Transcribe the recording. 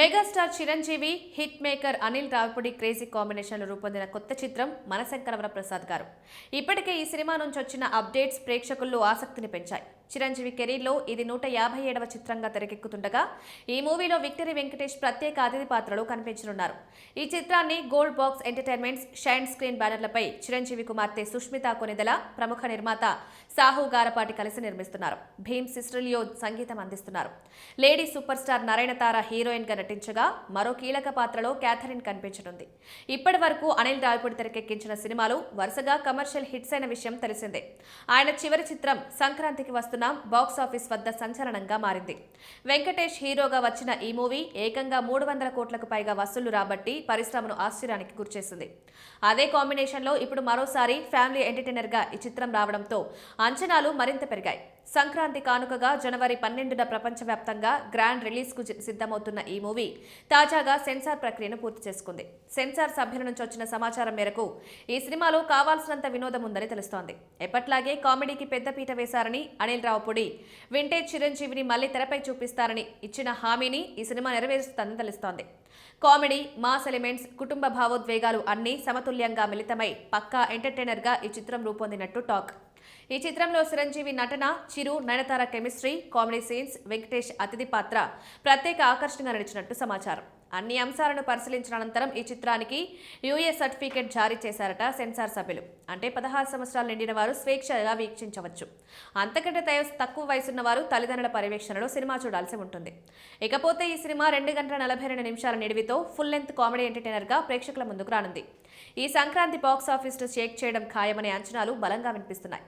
Megastar Chiranjeevi, hit maker Anil Ravipudi crazy కాంబినేషన్లో రూపొందిన కొత్త చిత్రం మనశంకర వరప్రసాద్ గారు. ఇప్పటికే ఈ సినిమా నుంచి వచ్చిన అప్డేట్స్ ప్రేక్షకుల్లో ఆసక్తిని పెంచాయి. చిరంజీవి కెరీర్లో ఇది 157వ చిత్రంగా తెరకెక్కుతుండగా ఈ మూవీలో విక్టరీ వెంకటేష్ ప్రత్యేక అతిథి పాత్రలో కనిపించనున్నారు. ఈ చిత్రాన్ని gold box entertainments, shine screen బ్యానర్లపై చిరంజీవి కుమార్తె సుష్మిత కొనిదెల, ప్రముఖ నిర్మాత సాహు గారపాటి కలిసి నిర్మిస్తున్నారు. భీమ్ సిస్టర్లియో సంగీతం అందిస్తున్నారు. లేడీ సూపర్ స్టార్ నరైన తార హీరోయిన్ గా నటించగా మరో కీలక పాత్రలో క్యాథరిన్ కనిపించనుంది. ఇప్పటి వరకు అనిల్ రావిపూడి తెరకెక్కించిన సినిమాలు వరుసగా కమర్షియల్ హిట్స్ అయిన విషయం తెలిసిందే. ఆయన చివరి చిత్రం సంక్రాంతికి వస్తున్న బాక్సాఫీస్ వద్ద సంచలనంగా మారింది. వెంకటేష్ హీరోగా వచ్చిన ఈ మూవీ ఏకంగా 300 కోట్లకు పైగా వసూళ్లు రాబట్టి పరిశ్రమను ఆశ్చర్యానికి గురిచేసింది. అదే కాంబినేషన్లో ఇప్పుడు మరోసారి ఫ్యామిలీ ఎంటర్టైనర్ గా ఈ చిత్రం రావడంతో అంచనాలు మరింత పెరిగాయి. సంక్రాంతి కానుకగా జనవరి 12న ప్రపంచవ్యాప్తంగా గ్రాండ్ రిలీజ్ కు సిద్ధమవుతున్న ఈ మూవీ తాజాగా సెన్సార్ ప్రక్రియను పూర్తి చేసుకుంది. సెన్సార్ సభ్యుల నుంచి వచ్చిన సమాచారం మేరకు ఈ సినిమాలో కావాల్సినంత వినోదం ఉందని తెలుస్తోంది. ఎప్పట్లాగే కామెడీకి పెద్దపీట వేశారని అనిల్ రావిపూడి వింటేజ్ చిరంజీవిని మళ్లీ తెరపై చూపిస్తారని ఇచ్చిన హామీని ఈ సినిమా నెరవేరుస్తుందని తెలుస్తోంది. కామెడీ, మాస్ ఎలిమెంట్స్, కుటుంబ భావోద్వేగాలు అన్నీ సమతుల్యంగా మిళితమై పక్కా ఎంటర్టైనర్ గా ఈ చిత్రం రూపొందినట్టు టాక్. ఈ చిత్రంలో చిరంజీవి నటన, Chiru, Nayanthara chemistry, comedy scenes, Venkatesh అతిథి పాత్ర ప్రత్యేక ఆకర్షణగా నడిచినట్టు సమాచారం. అన్ని అంశాలను పరిశీలించిన అనంతరం ఈ చిత్రానికి యూఏ సర్టిఫికెట్ జారీ చేశారట సెన్సార్ సభ్యులు. అంటే 16 సంవత్సరాలు నిండిన వారు స్వేచ్ఛగా వీక్షించవచ్చు. అంతకంటే తక్కువ వయసున్న వారు తల్లిదండ్రుల పర్యవేక్షణలో సినిమా చూడాల్సి ఉంటుంది. ఇకపోతే ఈ సినిమా 2 గంటల 42 నిమిషాల నిడివితో ఫుల్ లెంత్ కామెడీ ఎంటర్టైనర్ గా ప్రేక్షకుల ముందుకు రానుంది. ఈ సంక్రాంతి బాక్సాఫీస్ షేక్ చేయడం ఖాయమనే అంచనాలు బలంగా వినిపిస్తున్నాయి.